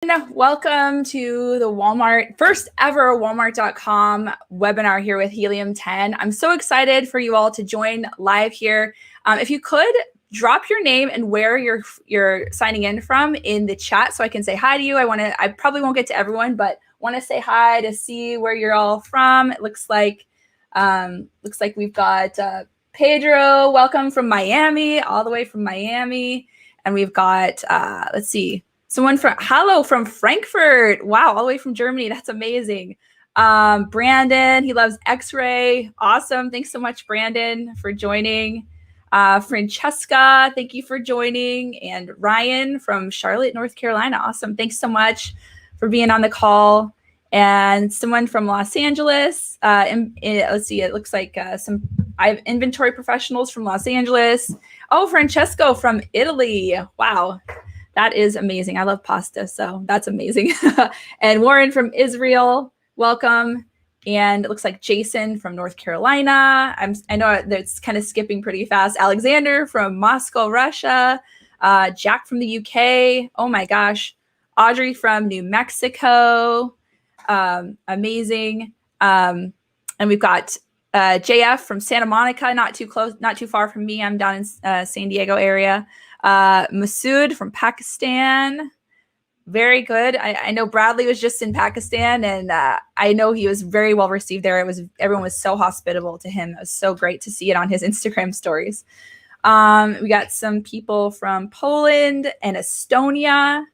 Welcome to the Walmart, first ever Walmart.com webinar here with Helium 10. I'm so excited for you all to join live here. If you could, drop your name and where you're signing in from in the chat so I can say hi to you. I probably won't get to everyone, but want to say hi to see where you're all from. It looks like we've got Pedro, welcome from Miami, all the way from Miami. And we've got, let's see, someone from Frankfurt. Wow, all the way from Germany. That's amazing. Brandon, he loves X-ray. Awesome. Thanks so much, Brandon, for joining. Francesca, thank you for joining. And Ryan from Charlotte, North Carolina. Awesome. Thanks so much for being on the call. And someone from Los Angeles. Let's see, it looks like I have inventory professionals from Los Angeles. Oh, Francesco from Italy. Wow. That is amazing. I love pasta, so that's amazing. And Warren from Israel, welcome. And it looks like Jason from North Carolina. I know that's kind of skipping pretty fast. Alexander from Moscow, Russia. Jack from the UK. Oh my gosh. Audrey from New Mexico. Amazing. And we've got JF from Santa Monica, not too far from me. I'm down in San Diego area. Masood from Pakistan. Very good. I know Bradley was just in Pakistan, and I know he was very well received there. Everyone was so hospitable to him. It was so great to see it on his Instagram stories. We got some people from Poland and Estonia,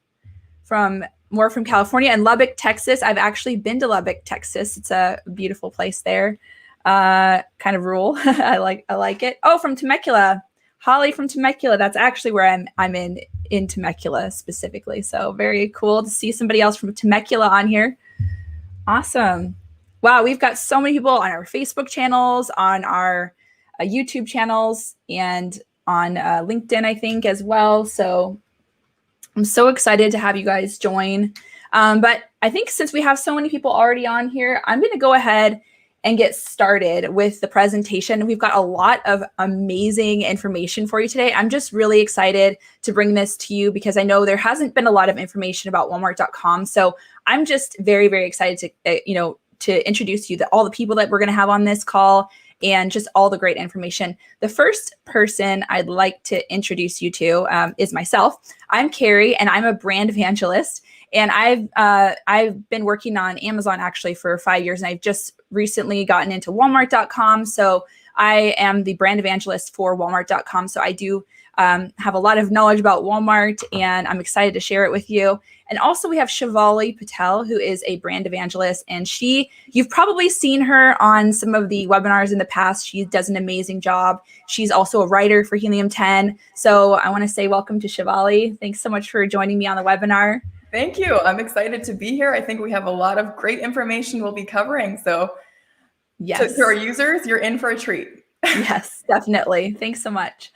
more from California and Lubbock, Texas. I've actually been to Lubbock, Texas. It's a beautiful place there. Kind of rural. I like it. Oh, from Temecula. Holly from Temecula. That's actually where I'm in Temecula specifically. So very cool to see somebody else from Temecula on here. Awesome. Wow, we've got so many people on our Facebook channels, on our YouTube channels, and on LinkedIn, I think, as well. So I'm so excited to have you guys join. But I think since we have so many people already on here, I'm going to go ahead and get started with the presentation. We've got a lot of amazing information for you today. I'm just really excited to bring this to you because I know there hasn't been a lot of information about Walmart.com. So I'm just very, very excited to introduce you to all the people that we're going to have on this call and just all the great information. The first person I'd like to introduce you to is myself. I'm Carrie, and I'm a brand evangelist. And I've been working on Amazon actually for 5 years, and I've just recently gotten into Walmart.com. So I am the brand evangelist for Walmart.com. So I do have a lot of knowledge about Walmart, and I'm excited to share it with you. And also we have Shivali Patel, who is a brand evangelist, and you've probably seen her on some of the webinars in the past. She does an amazing job. She's also a writer for Helium 10. So I want to say welcome to Shivali. Thanks so much for joining me on the webinar. Thank you. I'm excited to be here. I think we have a lot of great information we'll be covering. So yes, to our users, you're in for a treat. Yes, definitely. Thanks so much.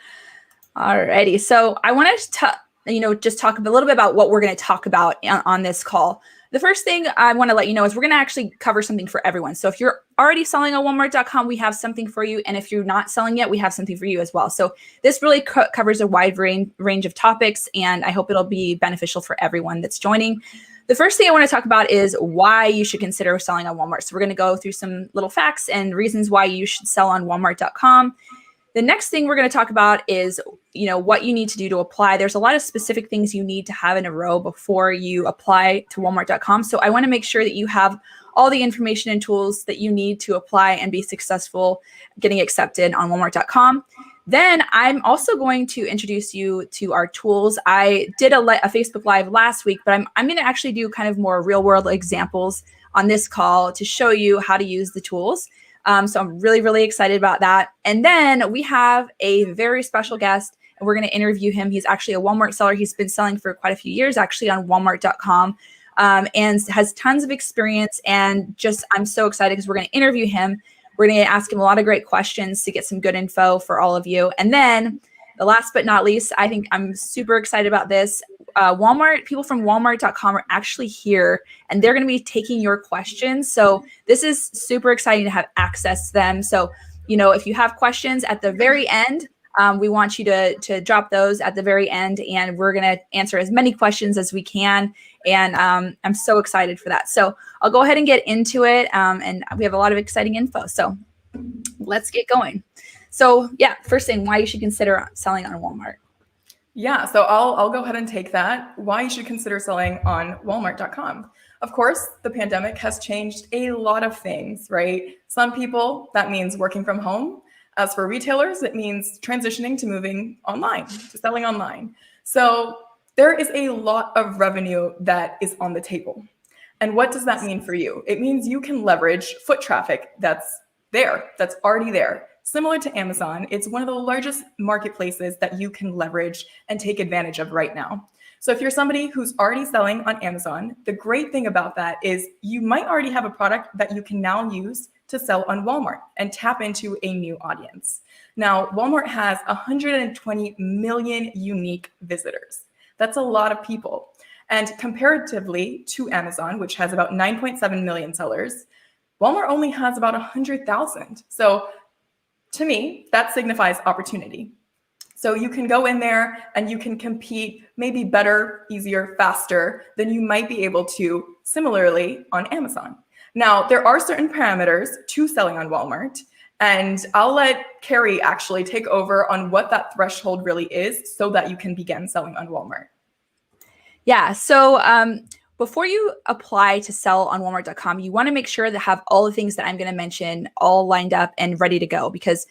Alrighty. So I wanted to just talk a little bit about what we're going to talk about on this call. The first thing I want to let you know is we're going to actually cover something for everyone. So if you're already selling on Walmart.com, we have something for you. And if you're not selling yet, we have something for you as well. So this really covers a wide range of topics, and I hope it'll be beneficial for everyone that's joining. The first thing I want to talk about is why you should consider selling on Walmart. So we're going to go through some little facts and reasons why you should sell on Walmart.com. The next thing we're going to talk about is, what you need to do to apply. There's a lot of specific things you need to have in a row before you apply to Walmart.com. So I want to make sure that you have all the information and tools that you need to apply and be successful getting accepted on Walmart.com. Then I'm also going to introduce you to our tools. I did a Facebook Live last week, but I'm going to actually do kind of more real world examples on this call to show you how to use the tools. So I'm really, really excited about that. And then we have a very special guest, and we're going to interview him. He's actually a Walmart seller. He's been selling for quite a few years actually on Walmart.com, and has tons of experience. And I'm so excited because we're going to interview him. We're going to ask him a lot of great questions to get some good info for all of you. And then the last but not least, I think I'm super excited about this. People from Walmart.com are actually here, and they're going to be taking your questions. So this is super exciting to have access to them. So, if you have questions at the very end, We want you to drop those at the very end, and we're going to answer as many questions as we can. And I'm so excited for that. So I'll go ahead and get into it. And we have a lot of exciting info. So let's get going. So yeah, first thing, why you should consider selling on Walmart. Yeah, so I'll go ahead and take that. Why you should consider selling on Walmart.com. Of course, the pandemic has changed a lot of things, right? Some people, that means working from home. As for retailers, it means transitioning to moving online, to selling online. So there is a lot of revenue that is on the table. And what does that mean for you? It means you can leverage foot traffic that's there, that's already there. Similar to Amazon, it's one of the largest marketplaces that you can leverage and take advantage of right now. So if you're somebody who's already selling on Amazon, the great thing about that is you might already have a product that you can now use to sell on Walmart and tap into a new audience. Now, Walmart has 120 million unique visitors. That's a lot of people. And comparatively to Amazon, which has about 9.7 million sellers, Walmart only has about 100,000. So to me, that signifies opportunity. So you can go in there and you can compete maybe better, easier, faster than you might be able to similarly on Amazon. Now, there are certain parameters to selling on Walmart, and I'll let Carrie actually take over on what that threshold really is so that you can begin selling on Walmart. Yeah, so before you apply to sell on Walmart.com, you want to make sure to have all the things that I'm going to mention all lined up and ready to go, because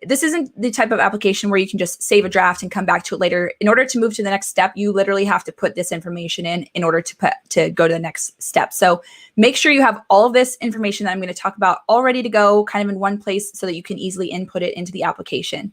this isn't the type of application where you can just save a draft and come back to it later. In order to move to the next step, you literally have to put this information in order to go to the next step. So make sure you have all of this information that I'm going to talk about all ready to go, kind of in one place so that you can easily input it into the application.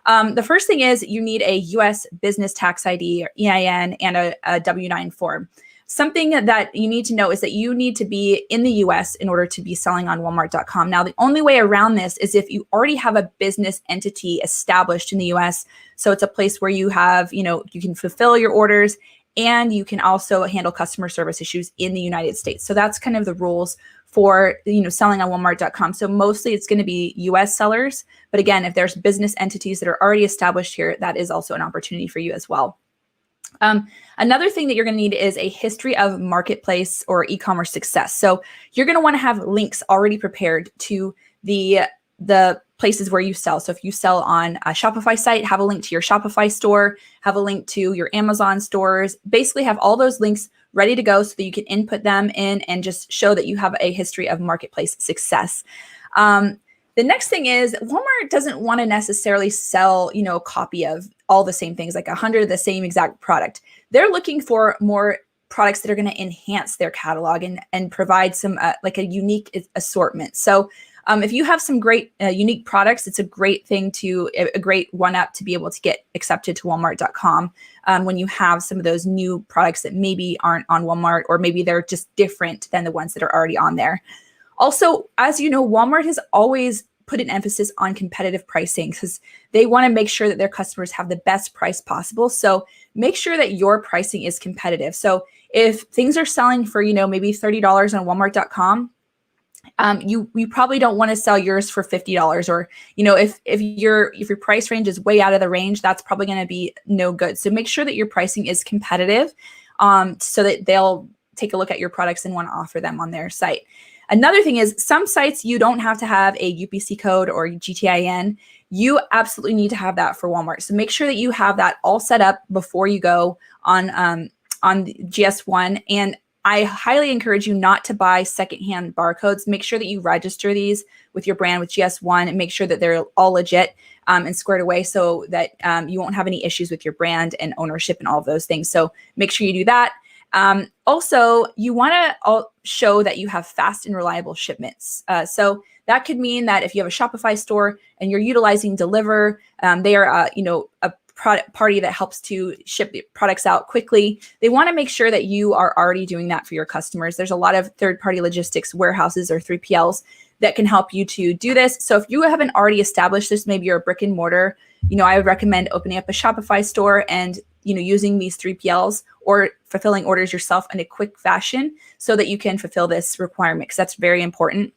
The first thing is you need a U.S. business tax ID or EIN and a W-9 form. Something that you need to know is that you need to be in the US in order to be selling on Walmart.com. Now, the only way around this is if you already have a business entity established in the US. So it's a place where you have, you can fulfill your orders and you can also handle customer service issues in the United States. So that's kind of the rules for, selling on Walmart.com. So mostly it's going to be US sellers. But again, if there's business entities that are already established here, that is also an opportunity for you as well. Another thing that you're going to need is a history of marketplace or e-commerce success. So you're going to want to have links already prepared to the places where you sell. So if you sell on a Shopify site, have a link to your Shopify store, have a link to your Amazon stores, basically have all those links ready to go so that you can input them in and just show that you have a history of marketplace success. The next thing is Walmart doesn't want to necessarily sell, a copy of all the same things, like 100 of the same exact product. They're looking for more products that are going to enhance their catalog and provide some like a unique assortment. So if you have some great unique products, it's a great thing a great one-up to be able to get accepted to Walmart.com when you have some of those new products that maybe aren't on Walmart, or maybe they're just different than the ones that are already on there. Also, as you know, Walmart has always put an emphasis on competitive pricing because they want to make sure that their customers have the best price possible. So make sure that your pricing is competitive. So if things are selling for, maybe $30 on Walmart.com, you probably don't want to sell yours for $50, or, if your price range is way out of the range, that's probably going to be no good. So make sure that your pricing is competitive so that they'll take a look at your products and want to offer them on their site. Another thing is some sites you don't have to have a UPC code or GTIN. You absolutely need to have that for Walmart. So make sure that you have that all set up before you go on GS1. And I highly encourage you not to buy secondhand barcodes. Make sure that you register these with your brand with GS1 and make sure that they're all legit and squared away so that you won't have any issues with your brand and ownership and all of those things. So make sure you do that. Also, you want to show that you have fast and reliable shipments. So that could mean that if you have a Shopify store and you're utilizing Deliver, they are, a product party that helps to ship the products out quickly. They want to make sure that you are already doing that for your customers. There's a lot of third-party logistics warehouses or 3PLs that can help you to do this. So if you haven't already established this, maybe you're a brick and mortar, I would recommend opening up a Shopify store and using these 3PLs or fulfilling orders yourself in a quick fashion so that you can fulfill this requirement, because that's very important.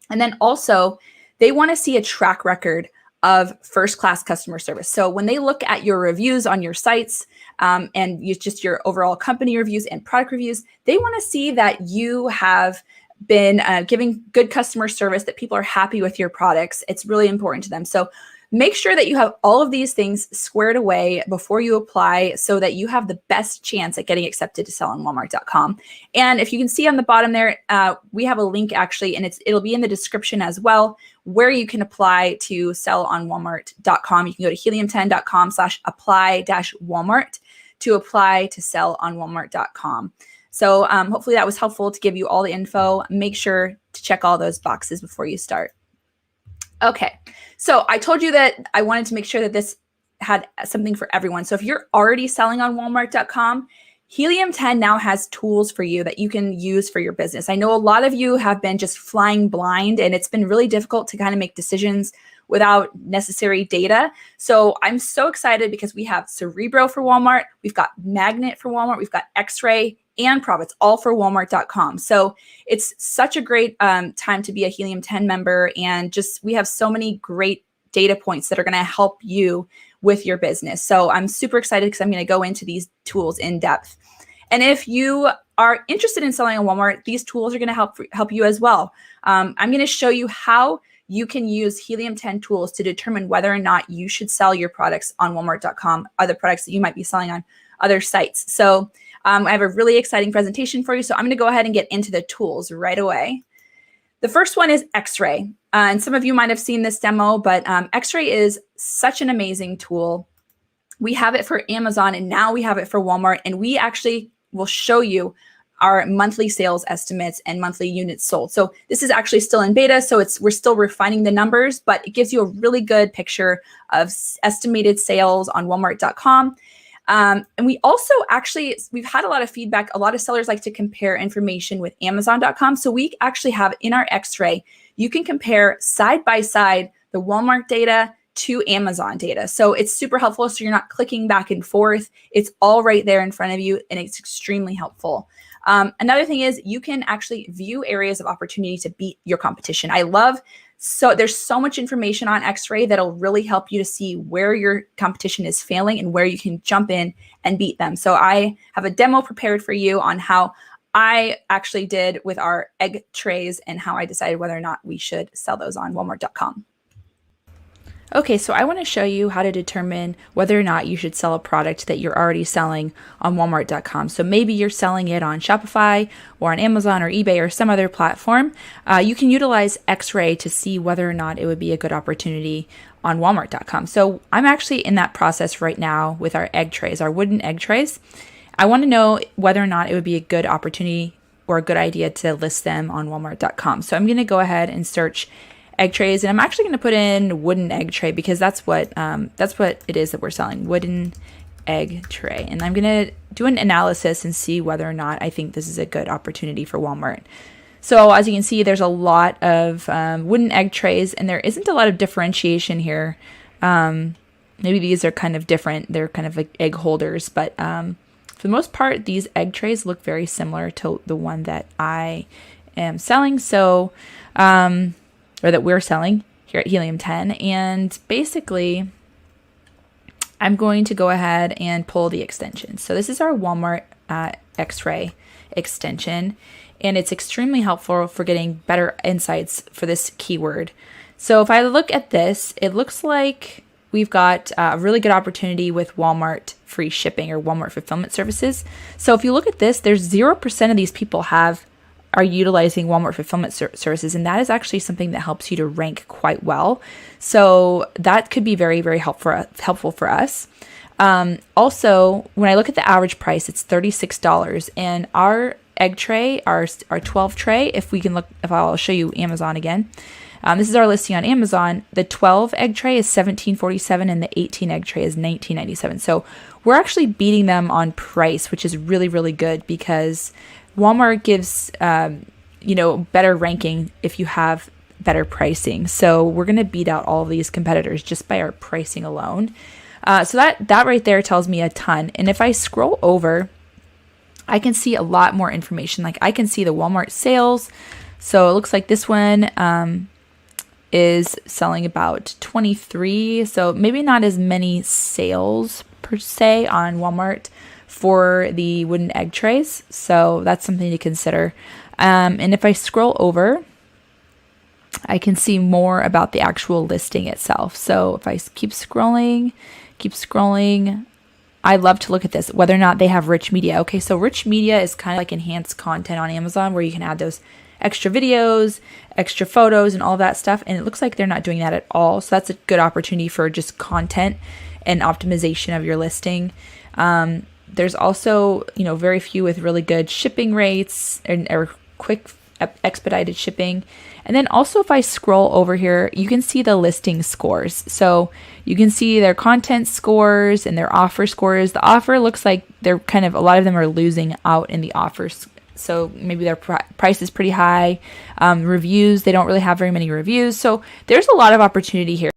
And then also, they want to see a track record of first-class customer service. So when they look at your reviews on your sites and just your overall company reviews and product reviews, they want to see that you have been giving good customer service, that people are happy with your products. It's really important to them. So make sure that you have all of these things squared away before you apply so that you have the best chance at getting accepted to sell on Walmart.com. And if you can see on the bottom there, we have a link actually, and it'll be in the description as well, where you can apply to sell on Walmart.com. You can go to helium10.com/apply-Walmart to apply to sell on Walmart.com. So hopefully that was helpful to give you all the info. Make sure to check all those boxes before you start. Okay, so I told you that I wanted to make sure that this had something for everyone. So if you're already selling on Walmart.com, Helium 10 now has tools for you that you can use for your business. I know a lot of you have been just flying blind, and it's been really difficult to kind of make decisions without necessary data. So I'm so excited because we have Cerebro for Walmart, we've got Magnet for Walmart, we've got X-Ray and Profits, all for Walmart.com. So it's such a great time to be a Helium 10 member, and just we have so many great data points that are going to help you with your business. So I'm super excited because I'm going to go into these tools in depth. And if you are interested in selling on Walmart, these tools are going to help you as well. I'm going to show you how you can use Helium 10 tools to determine whether or not you should sell your products on Walmart.com, other products that you might be selling on other sites. So I have a really exciting presentation for you. So I'm going to go ahead and get into the tools right away. The first one is X-Ray. And some of you might have seen this demo, but X-Ray is such an amazing tool. We have it for Amazon, and now we have it for Walmart. And we actually will show you our monthly sales estimates and monthly units sold. So this is actually still in beta, so we're still refining the numbers, but it gives you a really good picture of estimated sales on Walmart.com. And we also we've had a lot of feedback. A lot of sellers like to compare information with Amazon.com. So we actually have in our X-Ray, you can compare side by side the Walmart data to Amazon data. So it's super helpful. So you're not clicking back and forth. It's all right there in front of you, and it's extremely helpful. Another thing is you can actually view areas of opportunity to beat your competition. There's so much information on X-Ray that'll really help you to see where your competition is failing and where you can jump in and beat them. So I have a demo prepared for you on how I actually did with our egg trays and how I decided whether or not we should sell those on Walmart.com. Okay, so I want to show you how to determine whether or not you should sell a product that you're already selling on Walmart.com. So maybe you're selling it on Shopify or on Amazon or eBay or some other platform. You can utilize X-Ray to see whether or not it would be a good opportunity on Walmart.com. So I'm actually in that process right now with our egg trays, our wooden egg trays. I want to know whether or not it would be a good opportunity or a good idea to list them on Walmart.com. So I'm going to go ahead and search egg trays, and I'm actually going to put in wooden egg tray because that's what it is that we're selling, wooden egg tray. And I'm going to do an analysis and see whether or not I think this is a good opportunity for Walmart. So as you can see, there's a lot of wooden egg trays, and there isn't a lot of differentiation here. Maybe these are kind of different. They're kind of like egg holders, but for the most part, these egg trays look very similar to the one that I am selling. So, or that we're selling here at Helium 10. And basically, I'm going to go ahead and pull the extension. So this is our Walmart X-Ray extension, and it's extremely helpful for getting better insights for this keyword. So if I look at this, it looks like we've got a really good opportunity with Walmart free shipping or Walmart fulfillment services. So if you look at this, there's 0% of these people are utilizing Walmart fulfillment services, and that is actually something that helps you to rank quite well. So that could be very, very helpful for us. Also, when I look at the average price, it's $36, and our egg tray, our 12 tray, if I'll show you Amazon again. This is our listing on Amazon. The 12 egg tray is $17.47, and the 18 egg tray is $19.97. So we're actually beating them on price, which is really, really good because Walmart gives, better ranking if you have better pricing. So we're going to beat out all of these competitors just by our pricing alone. So that right there tells me a ton. And if I scroll over, I can see a lot more information. Like I can see the Walmart sales. So it looks like this one, is selling about 23. So maybe not as many sales per se on Walmart for the wooden egg trays. So that's something to consider. And if I scroll over, I can see more about the actual listing itself. So if I keep scrolling, I love to look at this, whether or not they have rich media. Okay, so rich media is kind of like enhanced content on Amazon where you can add those extra videos, extra photos, and all that stuff. And it looks like they're not doing that at all. So that's a good opportunity for just content and optimization of your listing. There's also, very few with really good shipping rates or quick expedited shipping. And then also if I scroll over here, you can see the listing scores. So you can see their content scores and their offer scores. The offer looks like they're a lot of them are losing out in the offers. So maybe their price is pretty high. Reviews, they don't really have very many reviews. So there's a lot of opportunity here.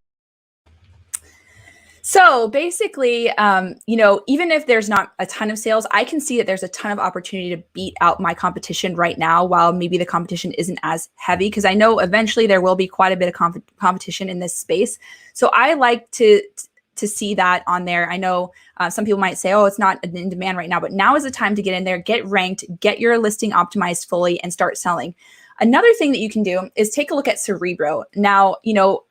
So basically, even if there's not a ton of sales, I can see that there's a ton of opportunity to beat out my competition right now, while maybe the competition isn't as heavy, because I know eventually there will be quite a bit of competition in this space. So I like to see that on there. I know some people might say, oh, it's not in demand right now, but now is the time to get in there, get ranked, get your listing optimized fully, and start selling. Another thing that you can do is take a look at Cerebro. Now,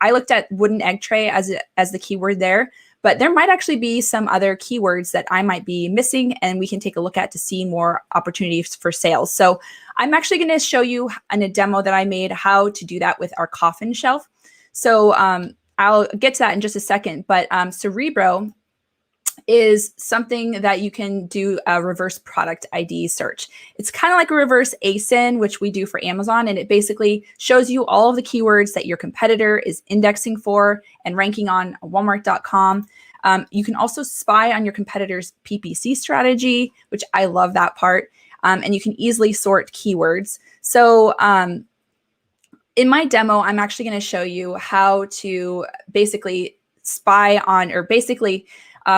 I looked at wooden egg tray as the keyword there, but there might actually be some other keywords that I might be missing, and we can take a look at to see more opportunities for sales. So I'm actually going to show you in a demo that I made how to do that with our coffin shelf. So I'll get to that in just a second, but Cerebro is something that you can do a reverse product ID search. It's kind of like a reverse ASIN, which we do for Amazon, and it basically shows you all of the keywords that your competitor is indexing for and ranking on Walmart.com. You can also spy on your competitor's PPC strategy, which I love that part, and you can easily sort keywords. So in my demo, I'm actually going to show you how to basically spy on, or basically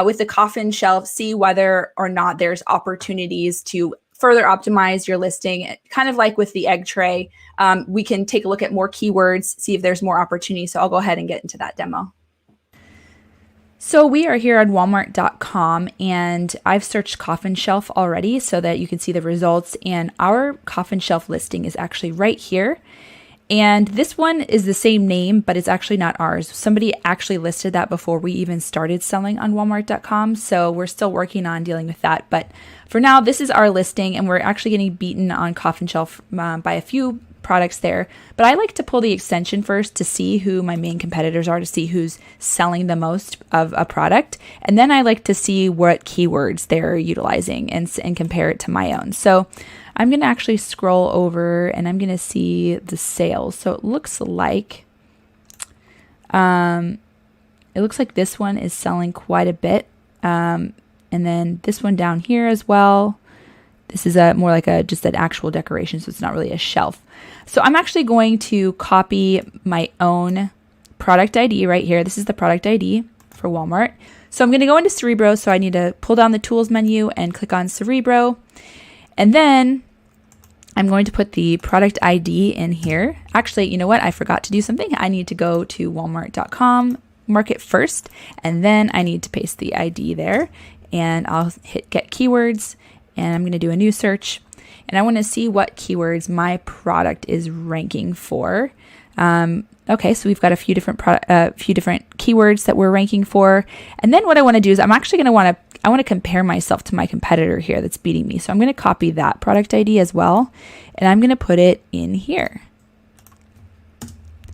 with the coffin shelf, see whether or not there's opportunities to further optimize your listing. Kind of like with the egg tray, we can take a look at more keywords, see if there's more opportunity. So I'll go ahead and get into that demo. So we are here on Walmart.com, and I've searched coffin shelf already so that you can see the results. And our coffin shelf listing is actually right here. And this one is the same name, but it's actually not ours. Somebody actually listed that before we even started selling on Walmart.com. So we're still working on dealing with that. But for now, this is our listing, and we're actually getting beaten on coffin shelf by a few products there. But I like to pull the extension first to see who my main competitors are, to see who's selling the most of a product. And then I like to see what keywords they're utilizing and compare it to my own. So I'm going to actually scroll over and I'm going to see the sales. So it looks like this one is selling quite a bit. And then this one down here as well. This is more like just an actual decoration, so it's not really a shelf. So I'm actually going to copy my own product ID right here. This is the product ID for Walmart. So I'm going to go into Cerebro. So I need to pull down the tools menu and click on Cerebro. And then I'm going to put the product ID in here. Actually, you know what? I forgot to do something. I need to go to Walmart.com, mark it first, and then I need to paste the ID there. And I'll hit Get Keywords, and I'm going to do a new search. And I want to see what keywords my product is ranking for. Okay, so we've got a few different keywords that we're ranking for. And then what I want to do is I'm actually going to compare myself to my competitor here that's beating me. So I'm going to copy that product ID as well, and I'm going to put it in here.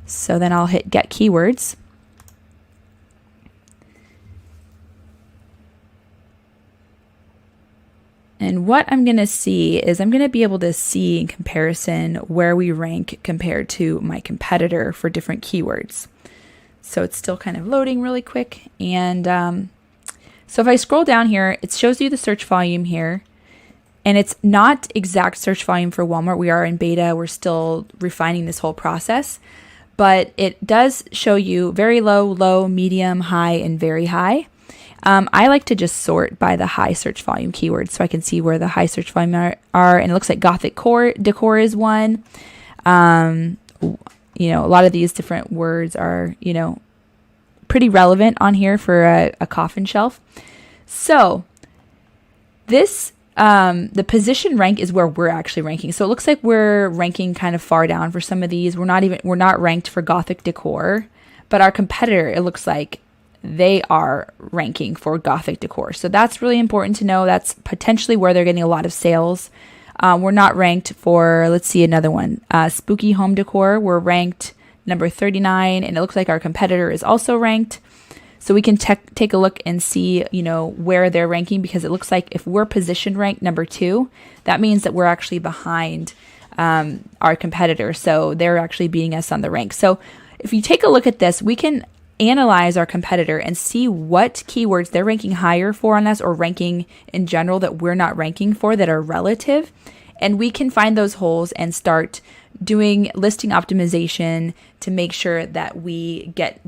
So then I'll hit Get Keywords. And what I'm going to see is I'm going to be able to see in comparison where we rank compared to my competitor for different keywords. So it's still kind of loading really quick. And so if I scroll down here, it shows you the search volume here. And it's not exact search volume for Walmart. We are in beta. We're still refining this whole process. But it does show you very low, low, medium, high, and very high. I like to just sort by the high search volume keywords so I can see where the high search volume are. And it looks like Gothic decor is one. a lot of these different words are, pretty relevant on here for a coffin shelf. So this, the position rank is where we're actually ranking. So it looks like we're ranking kind of far down for some of these. We're not ranked for Gothic decor, but our competitor, it looks like they are ranking for Gothic decor. So that's really important to know. That's potentially where they're getting a lot of sales. We're not ranked for, let's see, another one, spooky home decor. We're ranked number 39, and it looks like our competitor is also ranked. So we can take a look and see, where they're ranking, because it looks like if we're position ranked number 2, that means that we're actually behind our competitor. So they're actually beating us on the rank. So if you take a look at this, we can analyze our competitor and see what keywords they're ranking higher for on us, or ranking in general that we're not ranking for, that are relative. And we can find those holes and start doing listing optimization to make sure that we get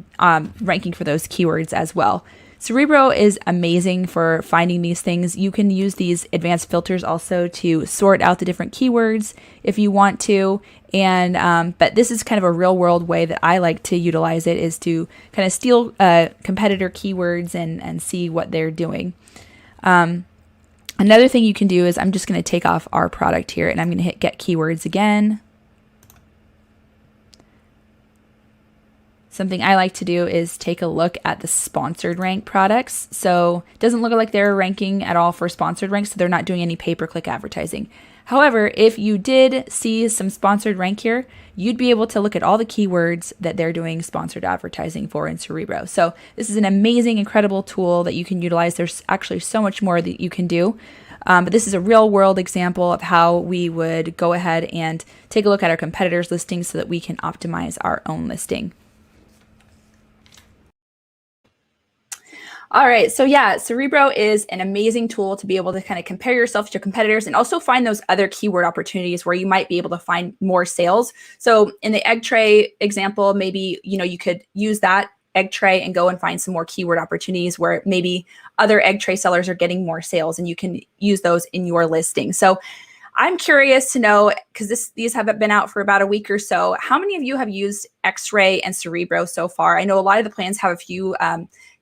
ranking for those keywords as well. Cerebro is amazing for finding these things. You can use these advanced filters also to sort out the different keywords if you want to. And but this is kind of a real world way that I like to utilize it, is to kind of steal competitor keywords and see what they're doing. Another thing you can do is, I'm just going to take off our product here, and I'm going to hit get keywords again. Something I like to do is take a look at the sponsored rank products. So it doesn't look like they're ranking at all for sponsored ranks, so they're not doing any pay-per-click advertising. However, if you did see some sponsored rank here, you'd be able to look at all the keywords that they're doing sponsored advertising for in Cerebro. So this is an amazing, incredible tool that you can utilize. There's actually so much more that you can do. But this is a real world example of how we would go ahead and take a look at our competitors' listings so that we can optimize our own listing. All right, so yeah, Cerebro is an amazing tool to be able to kind of compare yourself to your competitors, and also find those other keyword opportunities where you might be able to find more sales. So in the egg tray example, maybe, you could use that egg tray and go and find some more keyword opportunities where maybe other egg tray sellers are getting more sales, and you can use those in your listing. So I'm curious to know, because these have been out for about a week or so, how many of you have used X-Ray and Cerebro so far? I know a lot of the plans have a few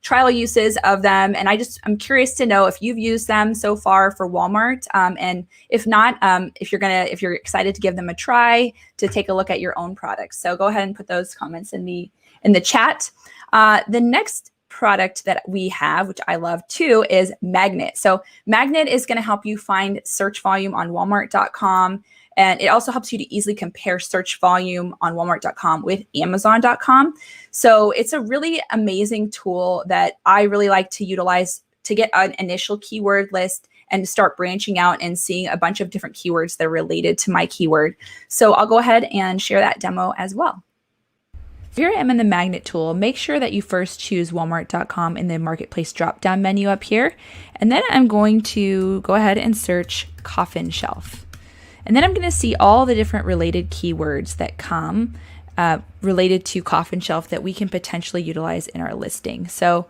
trial uses of them, and I'm curious to know if you've used them so far for Walmart, and if not, if you're excited to give them a try to take a look at your own products. So go ahead and put those comments in the chat. The next product that we have, which I love too, is Magnet. So Magnet is going to help you find search volume on Walmart.com. And it also helps you to easily compare search volume on Walmart.com with Amazon.com. So it's a really amazing tool that I really like to utilize to get an initial keyword list and start branching out and seeing a bunch of different keywords that are related to my keyword. So I'll go ahead and share that demo as well. Here I am in the Magnet tool. Make sure that you first choose Walmart.com in the Marketplace drop-down menu up here. And then I'm going to go ahead and search coffin shelf. And then I'm going to see all the different related keywords that come related to coffin shelf that we can potentially utilize in our listing. So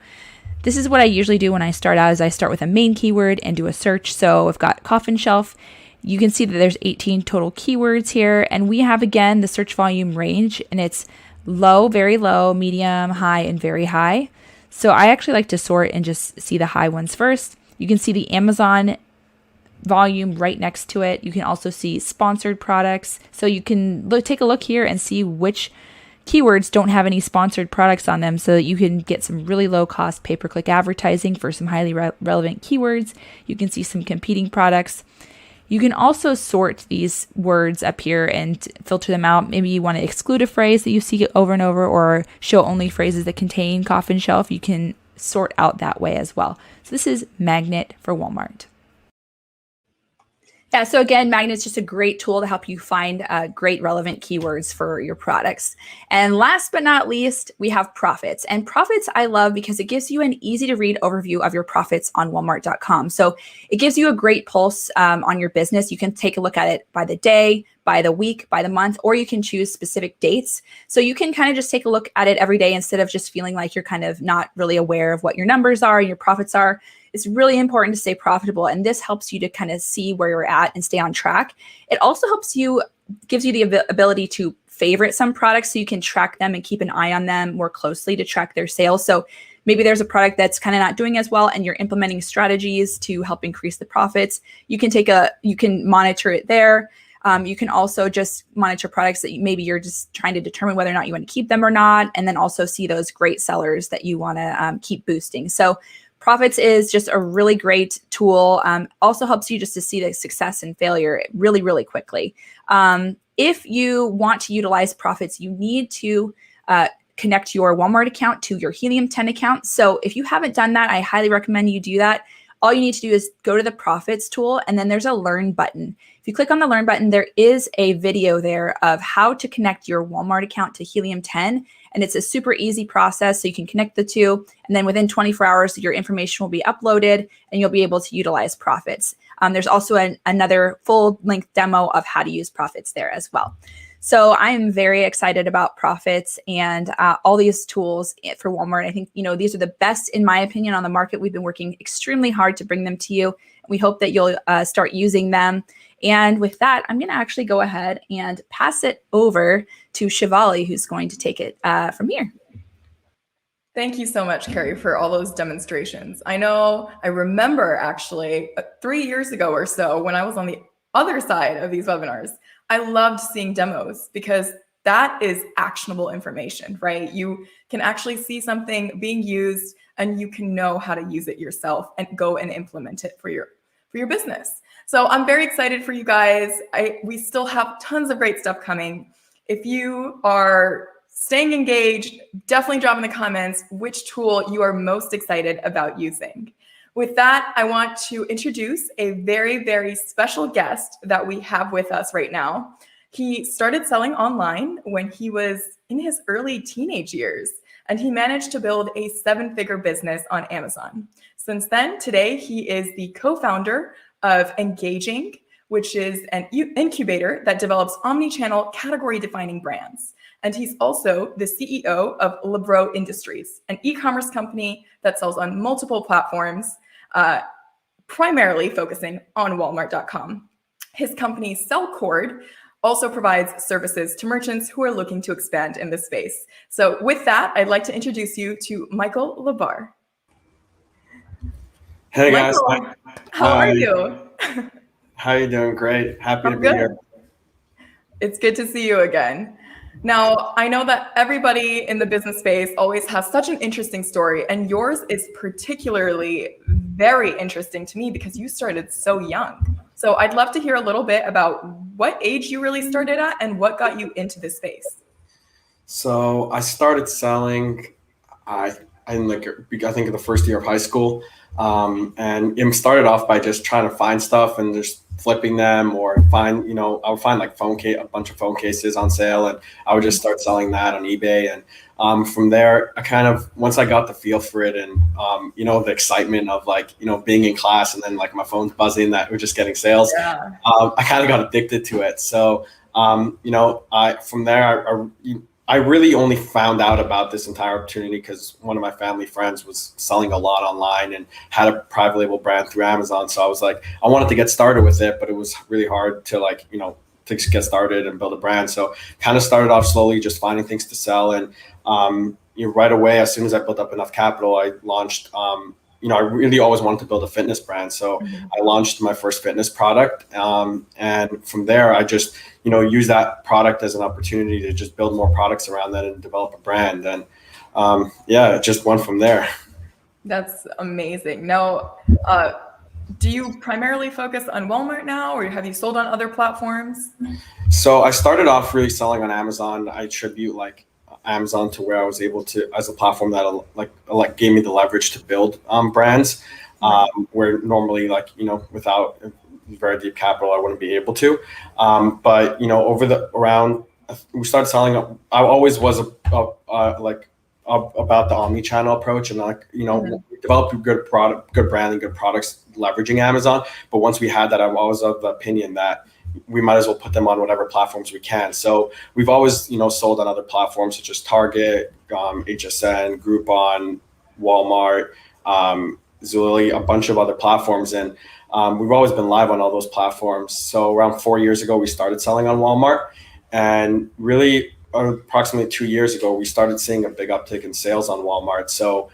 this is what I usually do when I start out, is I start with a main keyword and do a search. So I've got coffin shelf. You can see that there's 18 total keywords here. And we have, again, the search volume range, and it's low, very low, medium, high, and very high. So I actually like to sort and just see the high ones first. You can see the Amazon volume right next to it. You can also see sponsored products. So you can take a look here and see which keywords don't have any sponsored products on them, so that you can get some really low cost pay-per-click advertising for some highly relevant keywords. You can see some competing products. You can also sort these words up here and filter them out. Maybe you want to exclude a phrase that you see over and over, or show only phrases that contain coffin shelf. You can sort out that way as well. So this is Magnet for Walmart. Yeah, so again, Magnet's just a great tool to help you find great relevant keywords for your products. And last but not least, we have Profits. And Profits I love because it gives you an easy to read overview of your profits on Walmart.com. So it gives you a great pulse on your business. You can take a look at it by the day, by the week, by the month, or you can choose specific dates. So you can kind of just take a look at it every day instead of just feeling like you're kind of not really aware of what your numbers are and your profits are. It's really important to stay profitable, and this helps you to kind of see where you're at and stay on track. It also gives you the ability to favorite some products so you can track them and keep an eye on them more closely to track their sales. So maybe there's a product that's kind of not doing as well and you're implementing strategies to help increase the profits. You can monitor it there. You can also just monitor products that maybe you're just trying to determine whether or not you want to keep them or not, and then also see those great sellers that you want to keep boosting. So Profits is just a really great tool. Also helps you just to see the success and failure really, really quickly. If you want to utilize Profits, you need to connect your Walmart account to your Helium 10 account. So if you haven't done that, I highly recommend you do that. All you need to do is go to the Profits tool, and then there's a Learn button. If you click on the Learn button, there is a video there of how to connect your Walmart account to Helium 10. And it's a super easy process. So you can connect the two, and then within 24 hours, your information will be uploaded and you'll be able to utilize Profits. There's also another full length demo of how to use Profits there as well. So I am very excited about Profits and all these tools for Walmart. I think, these are the best, in my opinion, on the market. We've been working extremely hard to bring them to you. We hope that you'll start using them. And with that, I'm going to actually go ahead and pass it over to Shivali, who's going to take it from here. Thank you so much, Carrie, for all those demonstrations. I remember actually 3 years ago or so when I was on the other side of these webinars, I loved seeing demos because that is actionable information, right? You can actually see something being used and you can know how to use it yourself and go and implement it for your business. So I'm very excited for you guys. We still have tons of great stuff coming. If you are staying engaged, definitely drop in the comments which tool you are most excited about using. With that, I want to introduce a very, very special guest that we have with us right now. He started selling online when he was in his early teenage years, and he managed to build a 7-figure business on Amazon. Since then, today, he is the co-founder of Engaging, which is an incubator that develops omni-channel category-defining brands. And he's also the CEO of Lavar Industries, an e-commerce company that sells on multiple platforms, primarily focusing on Walmart.com. His company, Cellcord, also provides services to merchants who are looking to expand in this space. So with that, I'd like to introduce you to Michael Lavar. Hey Michael, guys. how are you? How are you doing? Great. Happy to be Good. here. It's good to see you again. Now, I know that everybody in the business space always has such an interesting story, and yours is particularly very interesting to me because you started so young. So I'd love to hear a little bit about what age you really started at and what got you into this space. So I started selling I think in the first year of high school. And it started off by just trying to find stuff and just flipping them, or I would find like a bunch of phone cases on sale, and I would just start selling that on eBay. And from there, once I got the feel for it, and the excitement of being in class and then my phone's buzzing that we're just getting sales, Yeah. I kind of got addicted to it. So from there, I really only found out about this entire opportunity because one of my family friends was selling a lot online and had a private label brand through Amazon. So I was like, I wanted to get started with it, but it was really hard to to get started and build a brand. So kind of started off slowly, just finding things to sell. And right away, as soon as I built up enough capital, I launched. I really always wanted to build a fitness brand. So I launched my first fitness product. And from there, I just, use that product as an opportunity to just build more products around that and develop a brand. And it just went from there. That's amazing. Now, do you primarily focus on Walmart now, or have you sold on other platforms? So I started off really selling on Amazon. I attribute Amazon to where I was able to, as a platform that gave me the leverage to build brands, where normally without very deep capital I wouldn't be able to. But we started selling. I always was about the omni-channel approach, and we developed a good product, good brand, and good products leveraging Amazon. But once we had that, I was of the opinion that we might as well put them on whatever platforms we can. So we've always, sold on other platforms such as Target, HSN, Groupon, Walmart, Zulily, a bunch of other platforms. And we've always been live on all those platforms. So around 4 years ago, we started selling on Walmart. And really, approximately 2 years ago, we started seeing a big uptick in sales on Walmart. So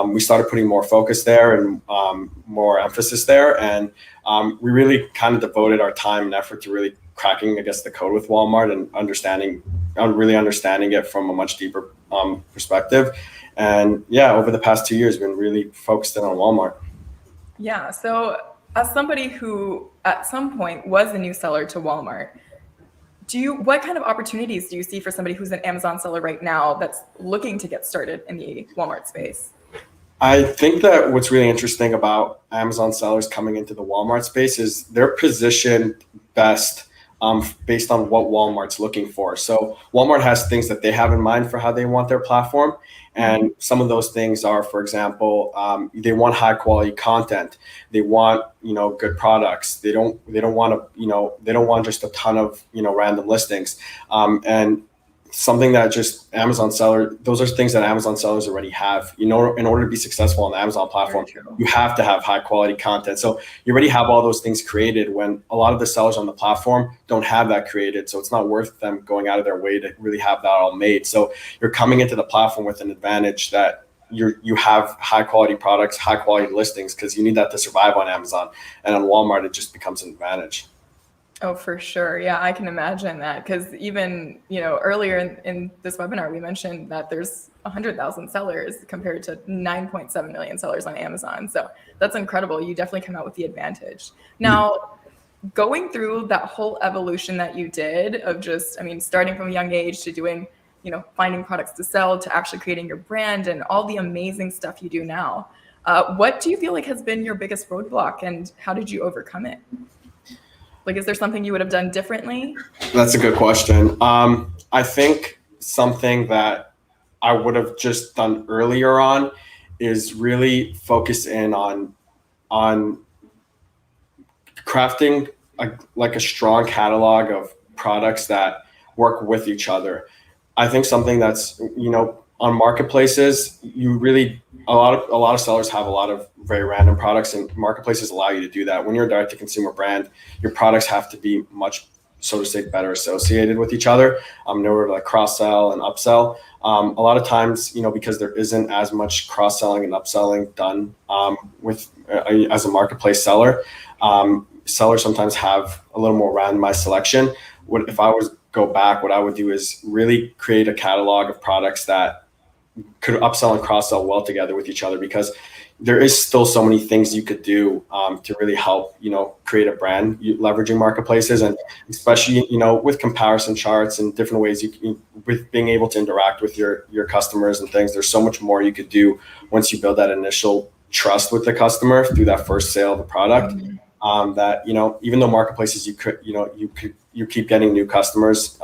we started putting more focus there and more emphasis there. And we really kind of devoted our time and effort to really cracking, I guess, the code with Walmart and really understanding it from a much deeper perspective. And yeah, over the past 2 years, we've been really focused in on Walmart. Yeah. So as somebody who at some point was a new seller to Walmart, what kind of opportunities do you see for somebody who's an Amazon seller right now that's looking to get started in the Walmart space? I think that what's really interesting about Amazon sellers coming into the Walmart space is they're positioned best based on what Walmart's looking for. So Walmart has things that they have in mind for how they want their platform. And some of those things are, for example, they want high quality content. They want, good products. They don't want just a ton of, random listings. And something that just those are things that Amazon sellers already have. In order to be successful on the Amazon platform, you have to have high quality content. So you already have all those things created when a lot of the sellers on the platform don't have that created. So it's not worth them going out of their way to really have that all made. So you're coming into the platform with an advantage that you have high quality products, high quality listings, because you need that to survive on Amazon. And on Walmart, it just becomes an advantage. Oh, for sure. Yeah, I can imagine that, because even, earlier in this webinar, we mentioned that there's 100,000 sellers compared to 9.7 million sellers on Amazon. So that's incredible. You definitely come out with the advantage. Now, going through that whole evolution that you did of starting from a young age to doing, finding products to sell, to actually creating your brand and all the amazing stuff you do now, what do you feel like has been your biggest roadblock, and how did you overcome it? Like, is there something you would have done differently? That's a good question. I think something that I would have just done earlier on is really focus in on crafting a strong catalog of products that work with each other. I think something that's, on marketplaces, a lot of sellers have a lot of very random products, and marketplaces allow you to do that. When you're a direct to consumer brand, your products have to be much, so to say, better associated with each other in order to cross sell and upsell. A lot of times, because there isn't as much cross selling and upselling done as a marketplace seller, sellers sometimes have a little more randomized selection. If I was go back, what I would do is really create a catalog of products that could upsell and cross sell well together with each other, because there is still so many things you could do to really help, create a brand leveraging marketplaces, and especially, with comparison charts and different ways with being able to interact with your customers and things. There's so much more you could do once you build that initial trust with the customer through that first sale of the product. That, even though marketplaces, you keep getting new customers,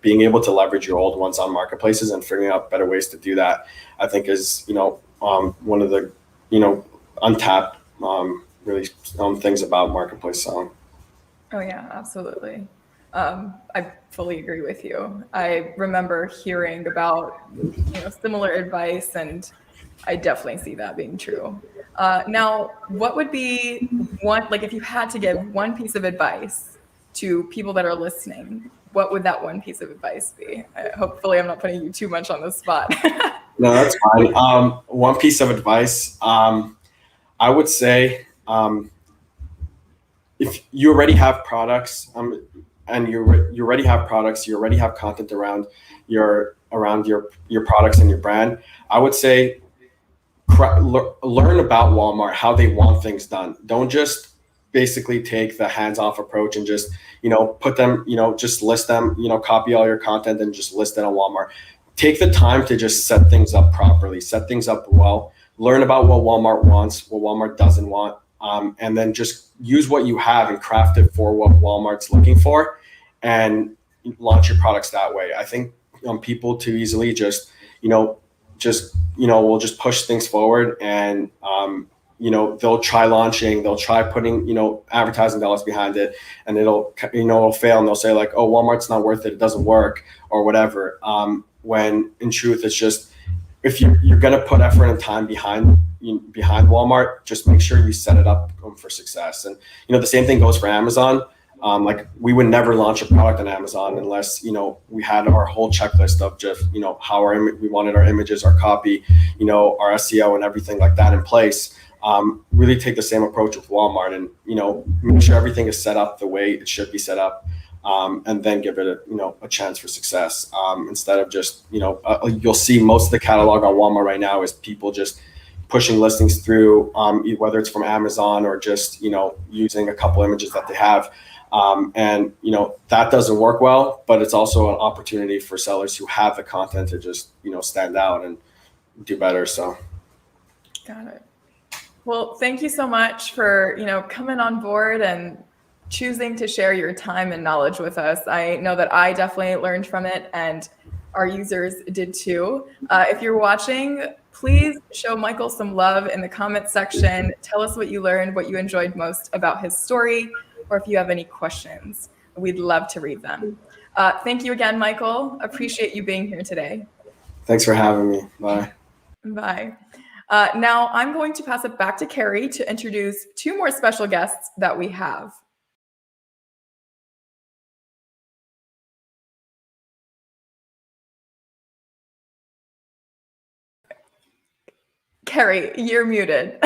being able to leverage your old ones on marketplaces and figuring out better ways to do that, I think is, one of the, untapped, really things about marketplace selling. Oh yeah, absolutely. I fully agree with you. I remember hearing about, similar advice, and I definitely see that being true. Now, what would be if you had to give one piece of advice to people that are listening, what would that one piece of advice be? Hopefully I'm not putting you too much on the spot. No, that's fine. One piece of advice, I would say, if you already have products, and you already have products, you already have content around your products and your brand, I would say learn about Walmart, how they want things done. Don't just basically take the hands-off approach and just, put them, just list them, copy all your content and just list it on Walmart. Take the time to just set things up properly, set things up well, learn about what Walmart wants, what Walmart doesn't want, and then just use what you have and craft it for what Walmart's looking for, and launch your products that way. I think people too easily will just push things forward, and they'll try launching, they'll try putting advertising dollars behind it, and it'll fail, and they'll say like, oh, Walmart's not worth it doesn't work, or whatever. When in truth, it's just, if you're going to put effort and time behind Walmart, just make sure you set it up for success. And the same thing goes for Amazon. Like we would never launch a product on Amazon unless, you know, we had our whole checklist of just, you know, how we wanted our images, our copy, you know, our SEO and everything like that in place. Really take the same approach with Walmart and, you know, make sure everything is set up the way it should be set up. And then give it a chance for success. Instead of just, you know, you'll see most of the catalog on Walmart right now is people just pushing listings through, whether it's from Amazon or just, you know, using a couple images that they have. And, you know, that doesn't work well, but it's also an opportunity for sellers who have the content to just, you know, stand out and do better. So. Got it. Well, thank you so much for, you know, coming on board and choosing to share your time and knowledge with us. I know that I definitely learned from it and our users did too. If you're watching, please show Michael some love in the comments section. Tell us what you learned, what you enjoyed most about his story, or if you have any questions, we'd love to read them. Thank you again, Michael. Appreciate you being here today. Thanks for having me. Bye. Bye. Now I'm going to pass it back to Carrie to introduce two more special guests that we have. Carrie, you're muted.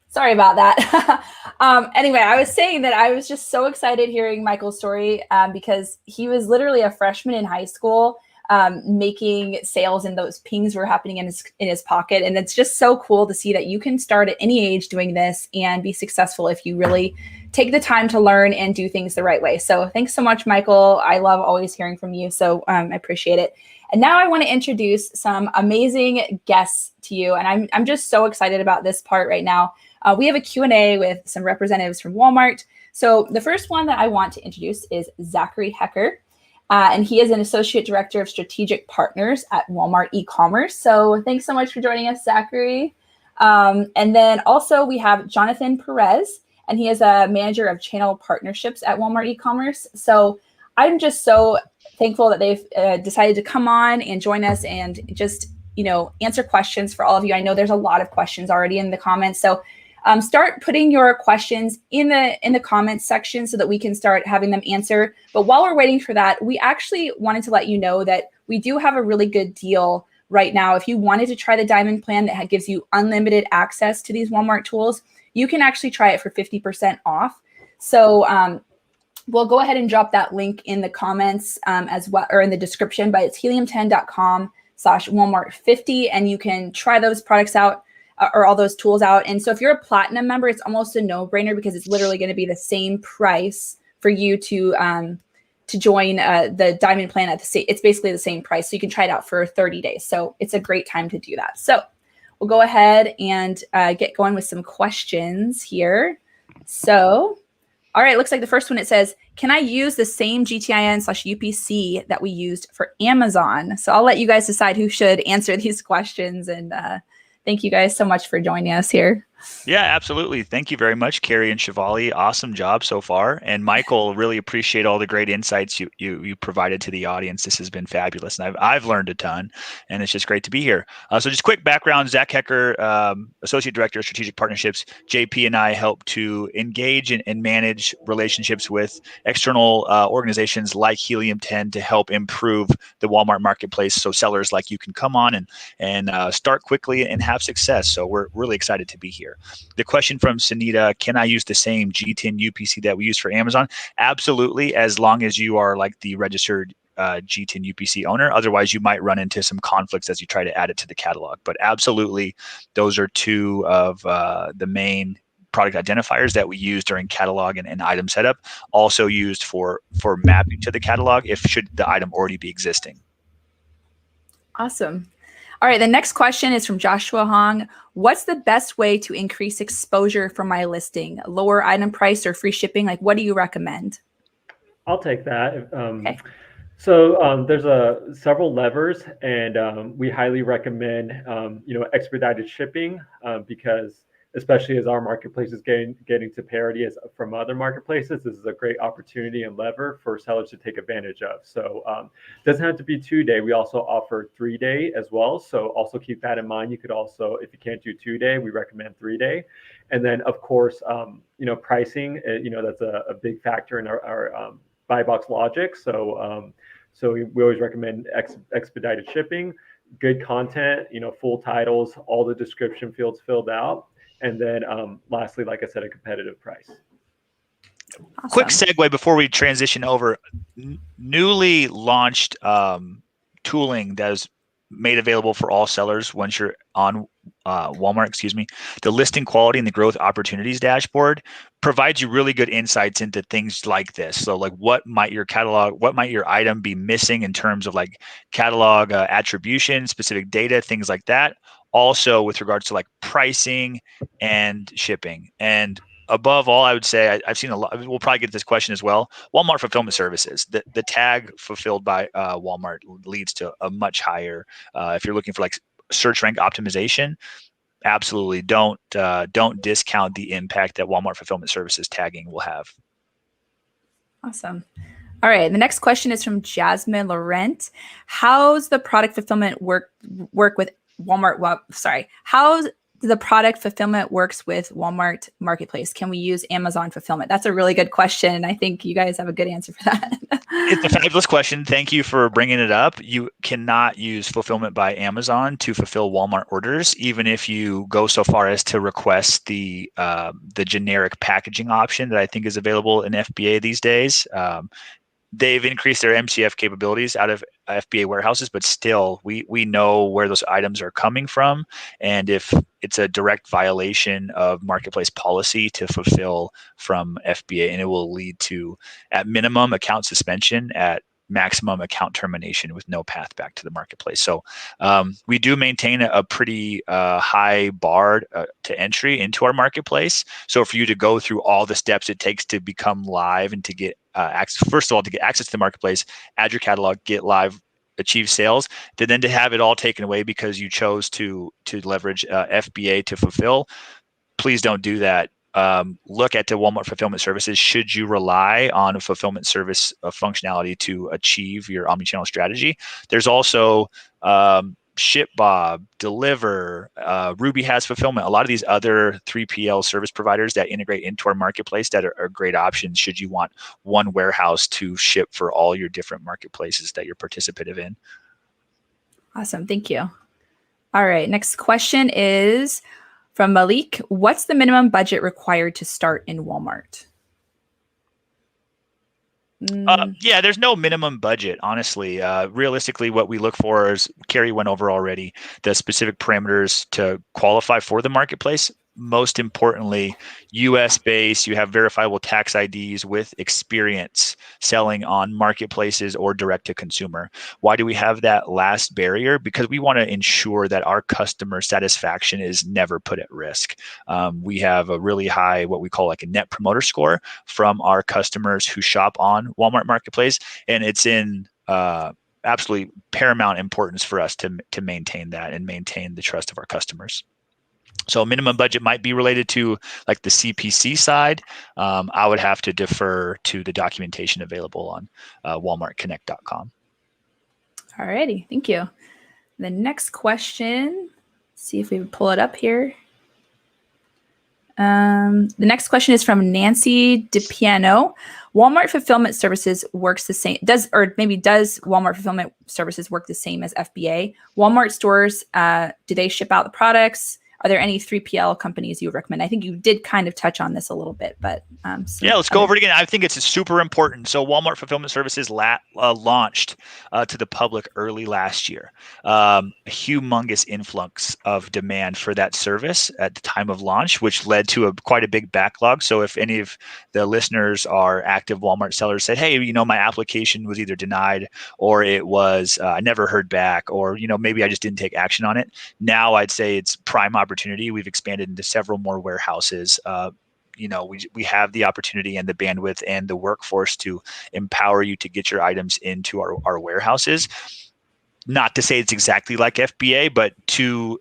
Sorry about that. Anyway, I was saying that I was just so excited hearing Michael's story because he was literally a freshman in high school making sales, and those pings were happening in his pocket. And it's just so cool to see that you can start at any age doing this and be successful if you really take the time to learn and do things the right way. So thanks so much, Michael. I love always hearing from you. So I appreciate it. And now I want to introduce some amazing guests to you. And I'm just so excited about this part right now. We have a Q&A with some representatives from Walmart. So the first one that I want to introduce is Zachary Hecker. And he is an Associate Director of Strategic Partners at Walmart e-commerce. So thanks so much for joining us, Zachary. And then also we have Jonathan Perez, and he is a Manager of Channel Partnerships at Walmart e-commerce. So I'm just so thankful that they've decided to come on and join us and just, you know, answer questions for all of you. I know there's a lot of questions already in the comments. So start putting your questions in the comments section so that we can start having them answer. But while we're waiting for that, we actually wanted to let you know that we do have a really good deal right now. If you wanted to try the Diamond plan that gives you unlimited access to these Walmart tools, you can actually try it for 50% off. So we'll go ahead and drop that link in the comments as well, or in the description, but it's helium10.com/Walmart50, and you can try those products out or all those tools out. And so if you're a platinum member, it's almost a no-brainer because it's literally going to be the same price for you to join the Diamond plan it's basically the same price. So you can try it out for 30 days. So it's a great time to do that. So we'll go ahead and get going with some questions here. So, all right, looks like the first one, it says, can I use the same GTIN/UPC that we used for Amazon? So I'll let you guys decide who should answer these questions. And thank you guys so much for joining us here. Yeah, absolutely. Thank you very much, Carrie and Shivali. Awesome job so far. And Michael, really appreciate all the great insights you provided to the audience. This has been fabulous. And I've learned a ton, and it's just great to be here. So just quick background, Zach Hecker, Associate Director of Strategic Partnerships. JP and I help to engage and manage relationships with external organizations like Helium 10 to help improve the Walmart marketplace. So sellers like you can come on and start quickly and have success. So we're really excited to be here. The question from Sunita, can I use the same G10 UPC that we use for Amazon? Absolutely, as long as you are like the registered G10 UPC owner. Otherwise, you might run into some conflicts as you try to add it to the catalog. But absolutely, those are two of the main product identifiers that we use during catalog and item setup, also used for mapping to the catalog if should the item already be existing. Awesome. All right, the next question is from Joshua Hong. What's the best way to increase exposure for my listing? Lower item price or free shipping? Like, what do you recommend? I'll take that. Okay. So there's several levers, and we highly recommend expedited shipping because especially as our marketplace is getting to parity as from other marketplaces. This is a great opportunity and lever for sellers to take advantage of. So it doesn't have to be 2-day. We also offer 3-day as well. So also keep that in mind. You could also, if you can't do 2-day, we recommend 3-day. And then of course, pricing, that's a big factor in our buy box logic. So we always recommend expedited shipping, good content, full titles, all the description fields filled out. And then lastly, like I said, a competitive price. Awesome. Quick segue before we transition over. Newly launched tooling that is made available for all sellers once you're on Walmart, the listing quality and the growth opportunities dashboard provides you really good insights into things like this. So like what might your item be missing in terms of like catalog attribution, specific data, things like that. Also with regards to like pricing and shipping. And above all, I would say I've seen a lot. We'll probably get this question as well. Walmart fulfillment services. The tag fulfilled by Walmart leads to a much higher. If you're looking for like search rank optimization, absolutely don't discount the impact that Walmart fulfillment services tagging will have. Awesome. All right. The next question is from Jasmine Laurent. How's the product fulfillment work with Walmart? Well, sorry. How's the product fulfillment works with Walmart Marketplace? Can we use Amazon fulfillment? That's a really good question. And I think you guys have a good answer for that. It's a fabulous question. Thank you for bringing it up. You cannot use fulfillment by Amazon to fulfill Walmart orders, even if you go so far as to request the generic packaging option that I think is available in FBA these days. They've increased their MCF capabilities out of FBA warehouses, but still we know where those items are coming from. And if it's a direct violation of marketplace policy to fulfill from FBA, and it will lead to, at minimum, account suspension, at maximum account termination with no path back to the marketplace. So we do maintain a pretty high bar to entry into our marketplace. So for you to go through all the steps it takes to become live and to get access, first of all, to get access to the marketplace, add your catalog, get live, achieve sales, then to have it all taken away because you chose to leverage FBA to fulfill, please don't do that. Look at the Walmart fulfillment services. Should you rely on a fulfillment service functionality to achieve your omnichannel strategy? There's also ShipBob, Deliver, Ruby has fulfillment. A lot of these other 3PL service providers that integrate into our marketplace that are great options should you want one warehouse to ship for all your different marketplaces that you're participative in. Awesome. Thank you. All right. Next question is from Malik. What's the minimum budget required to start in Walmart? Yeah, there's no minimum budget, honestly. Realistically, what we look for is, Carrie went over already, the specific parameters to qualify for the marketplace. Most importantly, US based, you have verifiable tax IDs with experience selling on marketplaces or direct to consumer. Why do we have that last barrier? Because we want to ensure that our customer satisfaction is never put at risk. We have a really high, what we call like a net promoter score from our customers who shop on Walmart Marketplace. And it's in absolutely paramount importance for us to maintain that and maintain the trust of our customers. So minimum budget might be related to like the CPC side. I would have to defer to the documentation available on walmartconnect.com. All righty. Thank you. The next question, see if we can pull it up here. The next question is from Nancy DiPiano. Walmart fulfillment services works the same. Does Walmart fulfillment services work the same as FBA? Walmart stores, do they ship out the products? Are there any 3PL companies you would recommend? I think you did kind of touch on this a little bit, but yeah, let's go over it again. I think it's super important. So Walmart Fulfillment Services launched to the public early last year. A humongous influx of demand for that service at the time of launch, which led to quite a big backlog. So if any of the listeners are active Walmart sellers said, hey, my application was either denied or it was, I never heard back, or, maybe I just didn't take action on it. Now I'd say it's prime opportunity. We've expanded into several more warehouses. We have the opportunity and the bandwidth and the workforce to empower you to get your items into our warehouses. Not to say it's exactly like FBA, but to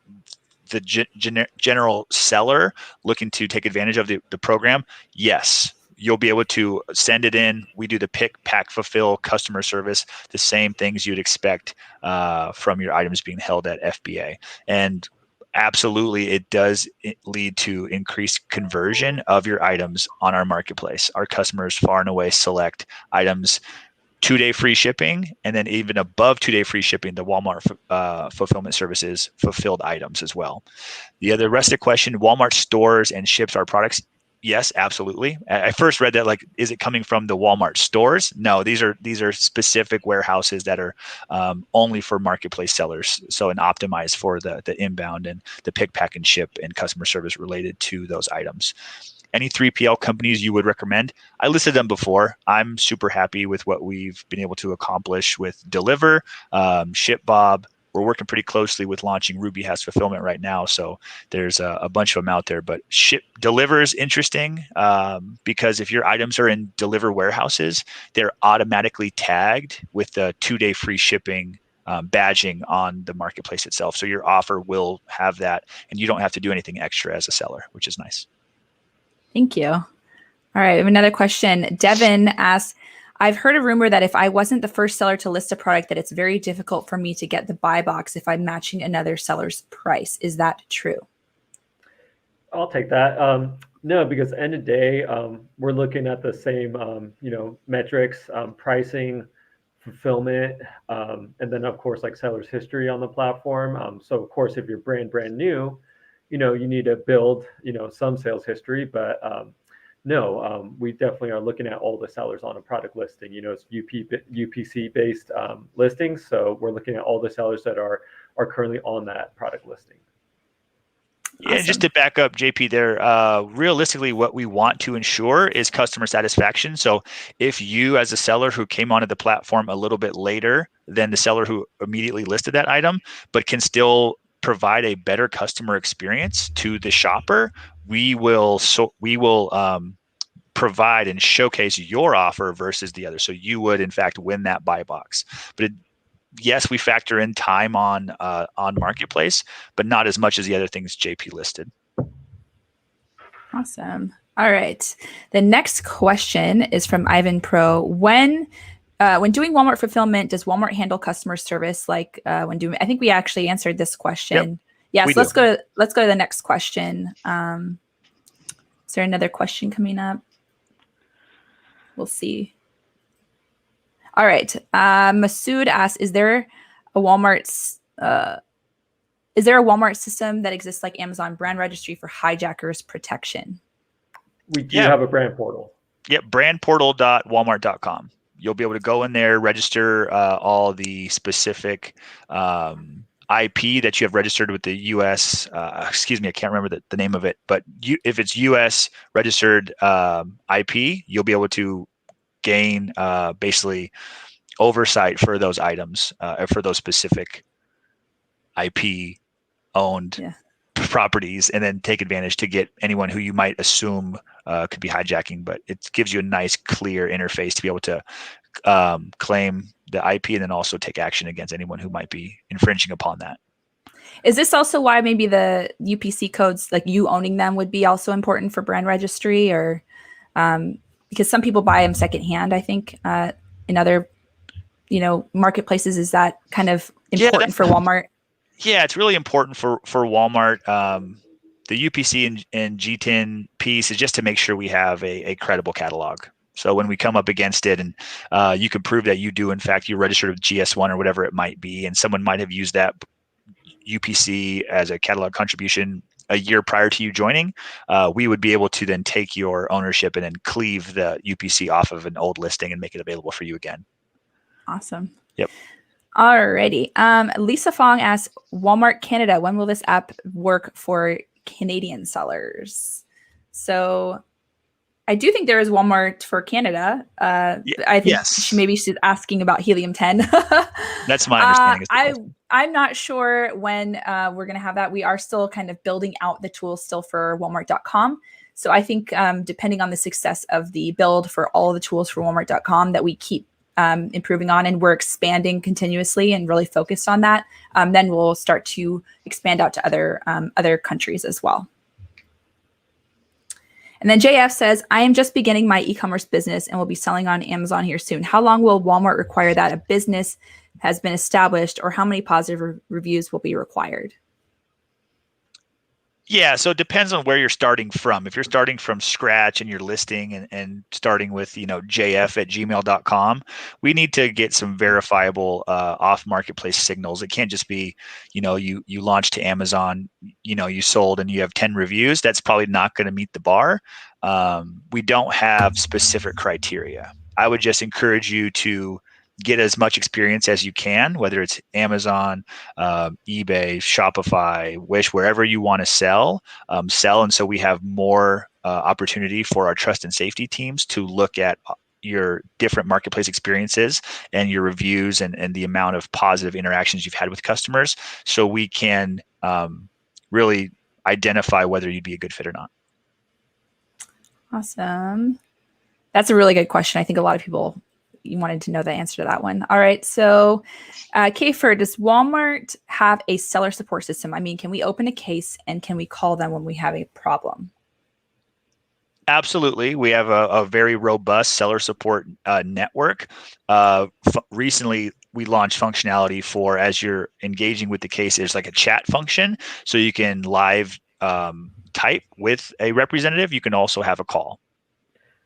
the general seller looking to take advantage of the program, yes, you'll be able to send it in. We do the pick, pack, fulfill customer service, the same things you'd expect from your items being held at FBA. And absolutely, it does lead to increased conversion of your items on our marketplace. Our customers far and away select items 2-day free shipping, and then even above 2-day free shipping, the Walmart fulfillment services fulfilled items as well. The rest of the question, Walmart stores and ships our products. Yes, absolutely. I first read that like, is it coming from the Walmart stores? No, these are specific warehouses that are only for marketplace sellers. So and optimized for the inbound and the pick, pack, and ship and customer service related to those items. Any 3PL companies you would recommend? I listed them before. I'm super happy with what we've been able to accomplish with Deliver, ShipBob. We're working pretty closely with launching Ruby Has Fulfillment right now. So there's a bunch of them out there. But Deliver is interesting because if your items are in Deliver warehouses, they're automatically tagged with the 2-day free shipping badging on the marketplace itself. So your offer will have that, and you don't have to do anything extra as a seller, which is nice. Thank you. All right, I have another question. Devin asks, I've heard a rumor that if I wasn't the first seller to list a product, that it's very difficult for me to get the buy box if I'm matching another seller's price. Is that true? I'll take that. No, because end of day, we're looking at the same, metrics, pricing, fulfillment, and then of course, like seller's history on the platform. So of course, if you're brand new, you need to build, some sales history, but no, we definitely are looking at all the sellers on a product listing. It's UPC based listings. So we're looking at all the sellers that are currently on that product listing. Yeah, awesome. Just to back up, JP, there, realistically, what we want to ensure is customer satisfaction. So if you, as a seller who came onto the platform a little bit later than the seller who immediately listed that item, but can still provide a better customer experience to the shopper, we will provide and showcase your offer versus the other. So you would, in fact, win that buy box. But yes, we factor in time on marketplace, but not as much as the other things JP listed. Awesome. All right. The next question is from Ivan Pro. When doing Walmart fulfillment, does Walmart handle customer service like when doing? I think we actually answered this question. Yep, yes. Let's go to the next question. Is there another question coming up? We'll see. All right. Masood asks, is there a Walmart system that exists like Amazon Brand Registry for hijackers protection? We do have a brand portal. Yep, brandportal.walmart.com. You'll be able to go in there, register all the specific IP that you have registered with the U.S. Excuse me, I can't remember the name of it. But if it's U.S. registered IP, you'll be able to gain basically oversight for those items, for those specific IP owned properties, and then take advantage to get anyone who you might assume could be hijacking. But it gives you a nice, clear interface to be able to claim the IP and then also take action against anyone who might be infringing upon that. Is this also why maybe the UPC codes, like you owning them, would be also important for brand registry, or because some people buy them secondhand? I think in other, marketplaces, is that kind of important for Walmart? Yeah, it's really important for Walmart. The UPC and GTIN piece is just to make sure we have a credible catalog. So when we come up against it and you can prove that you do, in fact, you registered with GS1 or whatever it might be, and someone might have used that UPC as a catalog contribution a year prior to you joining, we would be able to then take your ownership and then cleave the UPC off of an old listing and make it available for you again. Awesome. Yep. Alrighty. Lisa Fong asks, Walmart Canada, when will this app work for Canadian sellers? So I do think there is Walmart for Canada. I think maybe she's asking about Helium 10. That's my understanding. I'm not sure when we're going to have that. We are still kind of building out the tools still for Walmart.com. So I think depending on the success of the build for all the tools for Walmart.com, that we keep improving on, and we're expanding continuously and really focused on that, then we'll start to expand out to other countries as well. And then JF says, I am just beginning my e-commerce business and will be selling on Amazon here soon. How long will Walmart require that a business has been established, or how many positive reviews will be required? Yeah, so it depends on where you're starting from. If you're starting from scratch and you're listing and starting with, jf@gmail.com, we need to get some verifiable off marketplace signals. It can't just be, you launched to Amazon, you sold and you have 10 reviews. That's probably not going to meet the bar. We don't have specific criteria. I would just encourage you to get as much experience as you can, whether it's Amazon, eBay, Shopify, Wish, wherever you want to sell. And so we have more opportunity for our trust and safety teams to look at your different marketplace experiences and your reviews and the amount of positive interactions you've had with customers, so we can really identify whether you'd be a good fit or not. Awesome. That's a really good question. I think a lot of people you wanted to know the answer to that one. All right. So, Kayfer, does Walmart have a seller support system? I mean, can we open a case and can we call them when we have a problem? Absolutely. We have a very robust seller support network. Recently, we launched functionality for, as you're engaging with the case, there's like a chat function. So you can live type with a representative. You can also have a call.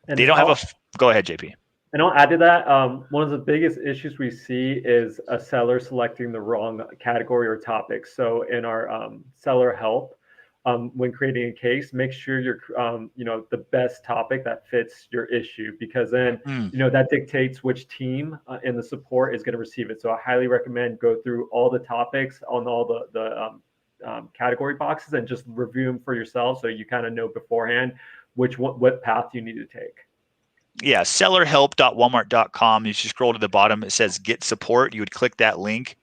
And they don't have go ahead, JP. And I'll add to that, one of the biggest issues we see is a seller selecting the wrong category or topic. So in our seller help, when creating a case, make sure you're, the best topic that fits your issue, because then, that dictates which team in the support is going to receive it. So I highly recommend go through all the topics on all the category boxes and just review them for yourself, so you kind of know beforehand what path you need to take. Yeah, sellerhelp.walmart.com. You should scroll to the bottom. It says Get Support. You would click that link,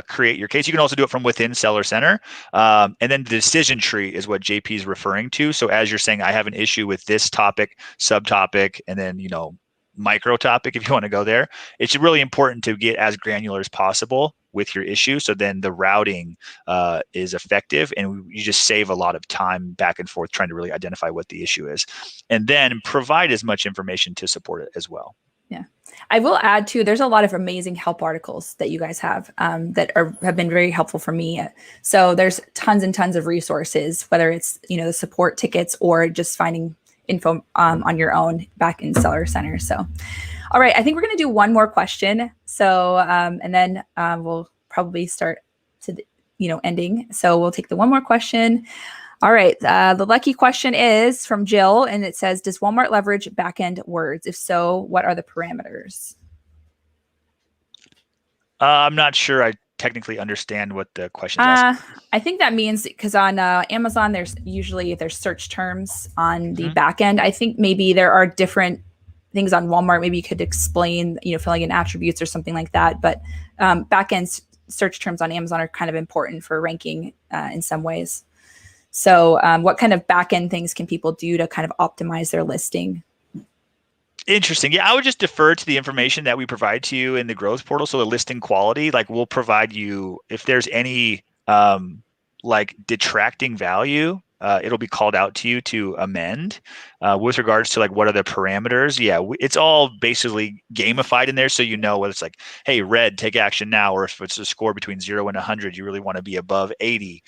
create your case. You can also do it from within Seller Center. And then the decision tree is what JP is referring to. So as you're saying, I have an issue with this topic, subtopic, and then, micro topic, if you want to go there. It's really important to get as granular as possible with your issue, so then the routing is effective, and you just save a lot of time back and forth trying to really identify what the issue is, and then provide as much information to support it as well. Yeah, I will add too, there's a lot of amazing help articles that you guys have that have been very helpful for me. So there's tons and tons of resources, whether it's the support tickets or just finding info on your own back in Seller Center. So, all right, I think we're going to do one more question. So, and then we'll probably start to, ending. So we'll take the one more question. All right. The lucky question is from Jill, and it says, does Walmart leverage backend words? If so, what are the parameters? I'm not sure I technically understand what the question is asking. I think that means, because on Amazon, there's search terms on the back end. I think maybe there are different things on Walmart. Maybe you could explain, filling in attributes or something like that. But back end search terms on Amazon are kind of important for ranking in some ways. So what kind of back end things can people do to kind of optimize their listing? Interesting. Yeah, I would just defer to the information that we provide to you in the growth portal. So the listing quality, we'll provide you, if there's any detracting value, it'll be called out to you to amend. With regards to what are the parameters? Yeah, it's all basically gamified in there. So whether it's hey, red, take action now, or if it's a score between 0 and 100, you really want to be above 80.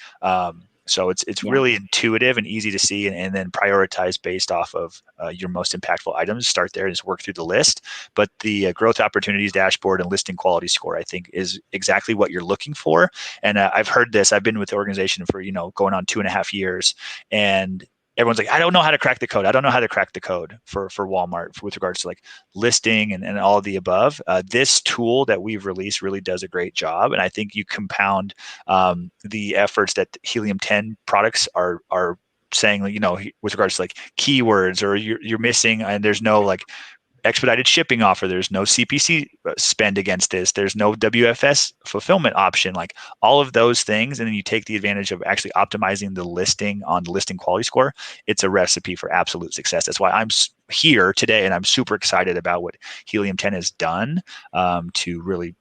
So it's really intuitive and easy to see, and then prioritize based off of your most impactful items. Start there and just work through the list. But the growth opportunities dashboard and listing quality score, I think, is exactly what you're looking for. And I've heard this. I've been with the organization for going on 2.5 years, and everyone's like, I don't know how to crack the code. I don't know how to crack the code for Walmart with regards to listing and all of the above. This tool that we've released really does a great job. And I think you compound the efforts that Helium 10 products are saying, with regards to keywords, or you're missing, and there's no expedited shipping offer. There's no CPC spend against this. There's no WFS fulfillment option, like all of those things. And then you take the advantage of actually optimizing the listing on the listing quality score. It's a recipe for absolute success. That's why I'm here today, and I'm super excited about what Helium 10 has done to really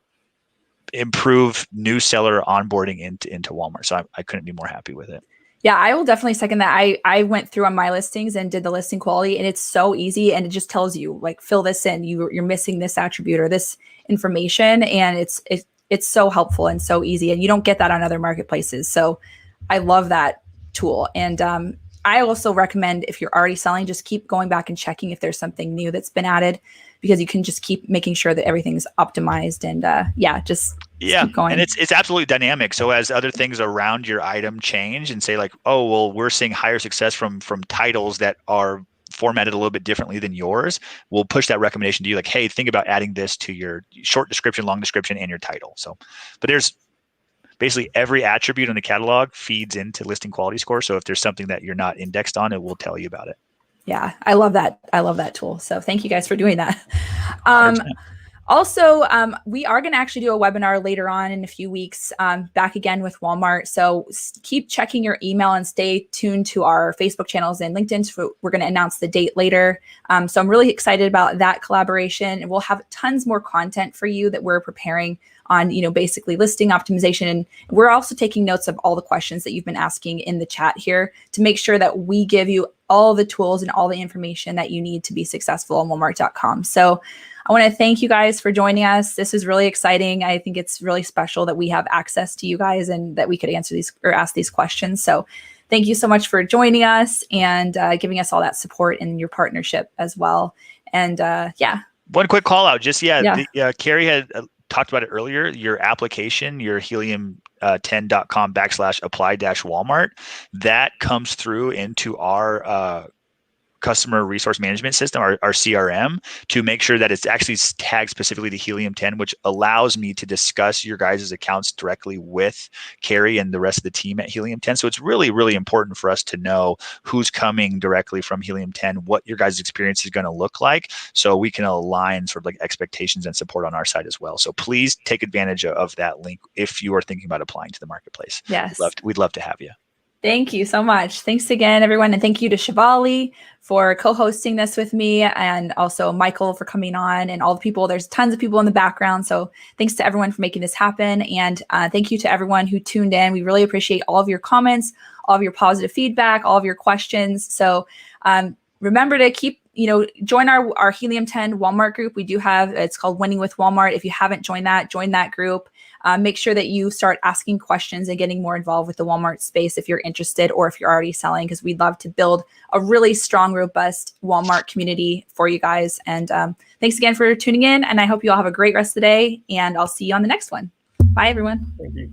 improve new seller onboarding into Walmart. So I couldn't be more happy with it. Yeah, I will definitely second that. I went through on my listings and did the listing quality, and it's so easy, and it just tells you like fill this in. You're missing this attribute or this information, and it's so helpful and so easy, and you don't get that on other marketplaces. So I love that tool, and I also recommend if you're already selling, just keep going back and checking if there's something new that's been added, because you can just keep making sure that everything's optimized and just keep going. And it's absolutely dynamic. So as other things around your item change and say like, oh, well, we're seeing higher success from titles that are formatted a little bit differently than yours, we'll push that recommendation to you like, hey, think about adding this to your short description, long description, and your title. So, but there's basically every attribute in the catalog feeds into listing quality score. So if there's something that you're not indexed on, it will tell you about it. Yeah, I love that. I love that tool. So thank you guys for doing that. Also, we are going to actually do a webinar later on in a few weeks, back again with Walmart. So keep checking your email and stay tuned to our Facebook channels and LinkedIn. So we're going to announce the date later. So I'm really excited about that collaboration, and we'll have tons more content for you that we're preparing on, basically listing optimization. And we're also taking notes of all the questions that you've been asking in the chat here to make sure that we give you all the tools and all the information that you need to be successful on Walmart.com. So I want to thank you guys for joining us. This is really exciting. I think it's really special that we have access to you guys and that we could answer these or ask these questions. So thank you so much for joining us and giving us all that support in your partnership as well. And One quick call out. Carrie had talked about it earlier. Your application, your helium10.com/apply-Walmart, that comes through into our customer resource management system, our CRM, to make sure that it's actually tagged specifically to Helium 10, which allows me to discuss your guys' accounts directly with Carrie and the rest of the team at Helium 10. So it's really, really important for us to know who's coming directly from Helium 10, what your guys' experience is going to look like, so we can align sort of like expectations and support on our side as well. So please take advantage of that link if you are thinking about applying to the marketplace. Yes. We'd love to have you. Thank you so much. Thanks again, everyone. And thank you to Shivali for co-hosting this with me, and also Michael for coming on, and all the people. There's tons of people in the background. So thanks to everyone for making this happen. And thank you to everyone who tuned in. We really appreciate all of your comments, all of your positive feedback, all of your questions. So remember to keep, join our Helium 10 Walmart group. We do have, it's called Winning with Walmart. If you haven't joined that, join that group. Make sure that you start asking questions and getting more involved with the Walmart space if you're interested or if you're already selling, because we'd love to build a really strong, robust Walmart community for you guys. And thanks again for tuning in. And I hope you all have a great rest of the day, and I'll see you on the next one. Bye, everyone. Thank you.